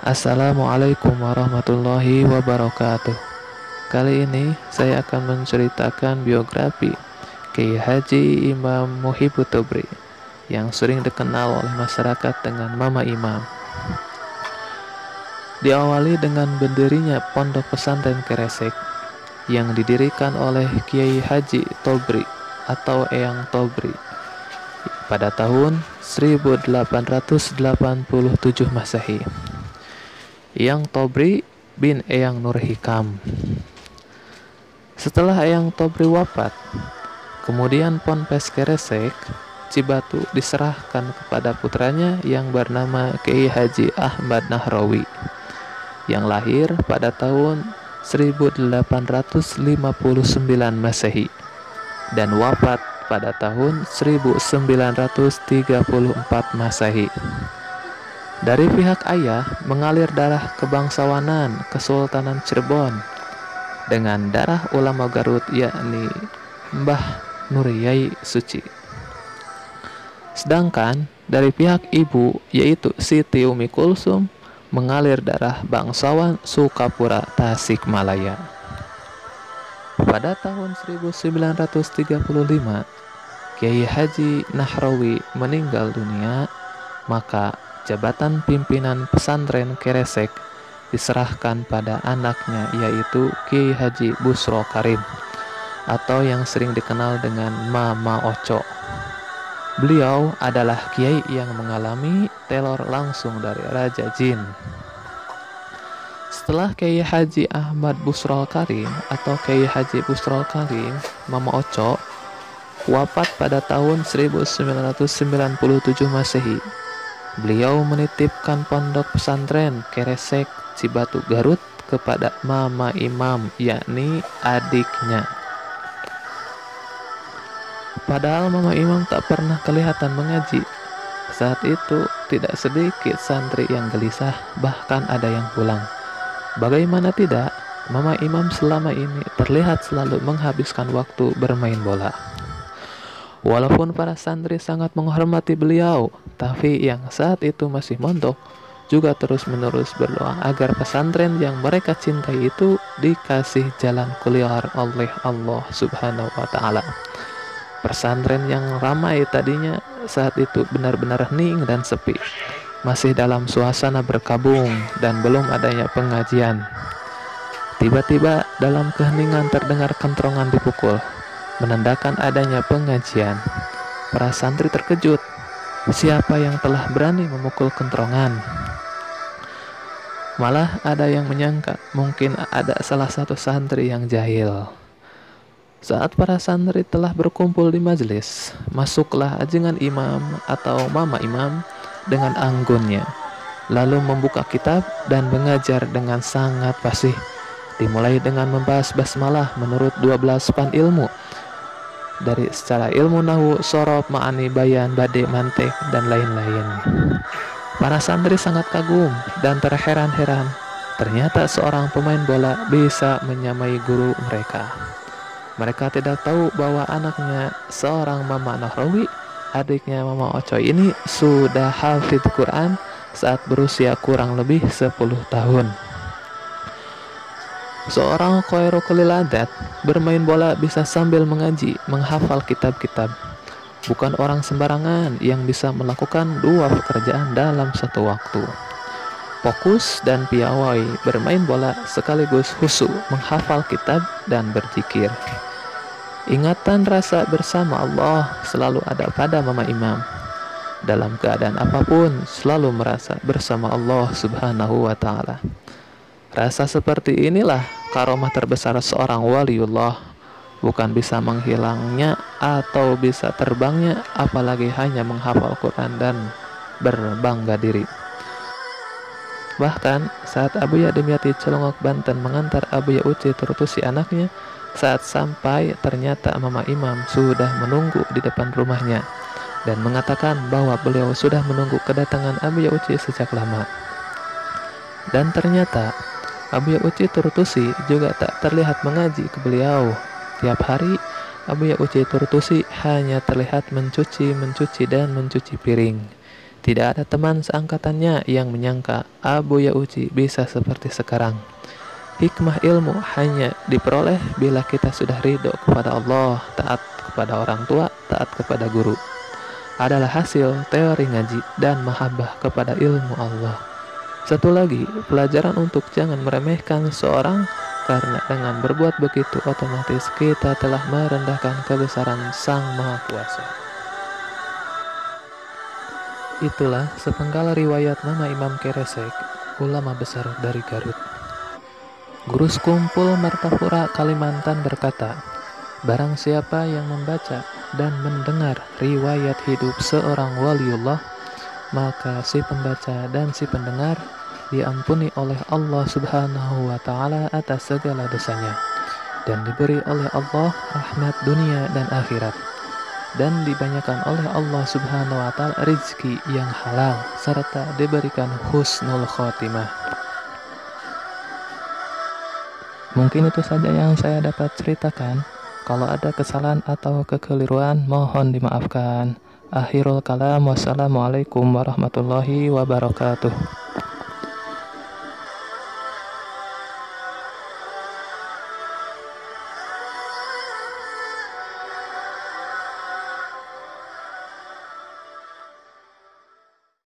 Assalamualaikum warahmatullahi wabarakatuh. Kali ini saya akan menceritakan biografi Kiai Haji Imam Muhibbu Tobri yang sering dikenal oleh masyarakat dengan Mama Imam. Diawali dengan berdirinya Pondok Pesantren Kresek yang didirikan oleh Kiai Haji Tobri atau Eyang Tobri pada tahun 1887 Masehi. Eyang Tobri bin Eyang Nur Hikam. Setelah Eyang Tobri wafat, kemudian Ponpes Kresek Cibatu diserahkan kepada putranya yang bernama Kiai Haji Ahmad Nahrawi yang lahir pada tahun 1859 Masehi dan wafat pada tahun 1934 Masehi. Dari pihak ayah mengalir darah kebangsawanan Kesultanan Cirebon dengan darah ulama Garut yakni Mbah Nur Yai Suci. Sedangkan dari pihak ibu yaitu Siti Umi Kulsum mengalir darah bangsawan Sukapura Tasikmalaya. Pada tahun 1935 Kiai Haji Nahrawi meninggal dunia, maka jabatan pimpinan pesantren Kresek diserahkan pada anaknya yaitu Kiai Haji Busro Karim atau yang sering dikenal dengan Mama Oco. Beliau adalah kiai yang mengalami teror langsung dari Raja Jin. Setelah Kiai Haji Ahmad Busro Karim atau Kiai Haji Busro Karim, Mama Oco wafat pada tahun 1997 Masehi. Beliau menitipkan pondok pesantren Kresek Cibatu Garut kepada Mama Imam yakni adiknya. Padahal Mama Imam tak pernah kelihatan mengaji. Saat itu tidak sedikit santri yang gelisah, bahkan ada yang pulang. Bagaimana tidak, Mama Imam selama ini terlihat selalu menghabiskan waktu bermain bola. Walaupun para santri sangat menghormati beliau, tapi yang saat itu masih mondok juga terus-menerus berdoa agar pesantren yang mereka cintai itu dikasih jalan keluar oleh Allah Subhanahu wa Ta'ala. Pesantren yang ramai tadinya saat itu benar-benar hening dan sepi, masih dalam suasana berkabung dan belum adanya pengajian. Tiba-tiba dalam keheningan terdengar kentrongan dipukul, menandakan adanya pengajian. Para santri terkejut. Siapa yang telah berani memukul kentrongan? Malah ada yang menyangka mungkin ada salah satu santri yang jahil. Saat para santri telah berkumpul di majelis, masuklah ajengan imam atau Mama Imam dengan anggunnya, lalu membuka kitab dan mengajar dengan sangat fasih. Dimulai dengan membahas basmalah menurut 12 pan ilmu, dari secara ilmu nahu, sorob, ma'ani, bayan, bade, mantek, dan lain-lain. Para santri sangat kagum dan terheran-heran. Ternyata seorang pemain bola bisa menyamai guru mereka. Mereka tidak tahu bahwa anaknya seorang Mama Nahrawi, adiknya Mama Ocoy ini sudah hafidh Quran saat berusia kurang lebih 10 tahun. Seorang Khairul Adat bermain bola bisa sambil mengaji, menghafal kitab-kitab. Bukan orang sembarangan yang bisa melakukan dua pekerjaan dalam satu waktu. Fokus dan piawai bermain bola sekaligus khusyuk menghafal kitab dan berzikir. Ingatan rasa bersama Allah selalu ada pada Mama Imam. Dalam keadaan apapun selalu merasa bersama Allah Subhanahu wa Ta'ala. Rasa seperti inilah karomah terbesar seorang waliullah, bukan bisa menghilangnya atau bisa terbangnya, apalagi hanya menghafal Quran dan berbangga diri. Bahkan saat Abuya Dimyati Celongok Banten mengantar Abuya Uci Turtusi anaknya, saat sampai ternyata Mama Imam sudah menunggu di depan rumahnya dan mengatakan bahwa beliau sudah menunggu kedatangan Abuya Uci sejak lama. Dan ternyata Abuya Uci Turtusi juga tak terlihat mengaji ke beliau. Tiap hari Abuya Uci Turtusi hanya terlihat mencuci dan mencuci piring. Tidak ada teman seangkatannya yang menyangka Abu Ya'uji bisa seperti sekarang. Hikmah ilmu hanya diperoleh bila kita sudah ridho kepada Allah, taat kepada orang tua, taat kepada guru. Adalah hasil teori ngaji dan mahabbah kepada ilmu Allah. Satu lagi, pelajaran untuk jangan meremehkan seorang, karena dengan berbuat begitu otomatis kita telah merendahkan kebesaran Sang Maha Kuasa. Itulah sepenggal riwayat Mama Imam Keresek, ulama besar dari Garut. Guru Sekumpul Martapura, Kalimantan berkata, barang siapa yang membaca dan mendengar riwayat hidup seorang waliullah, maka si pembaca dan si pendengar diampuni oleh Allah Subhanahu wa Ta'ala atas segala dosanya, dan diberi oleh Allah rahmat dunia dan akhirat, dan dibanyakan oleh Allah Subhanahu wa Ta'ala rizki yang halal, serta diberikan husnul khotimah. Mungkin itu saja yang saya dapat ceritakan. Kalau ada kesalahan atau kekeliruan, mohon dimaafkan. Akhirul kalam, wassalamualaikum warahmatullahi wabarakatuh.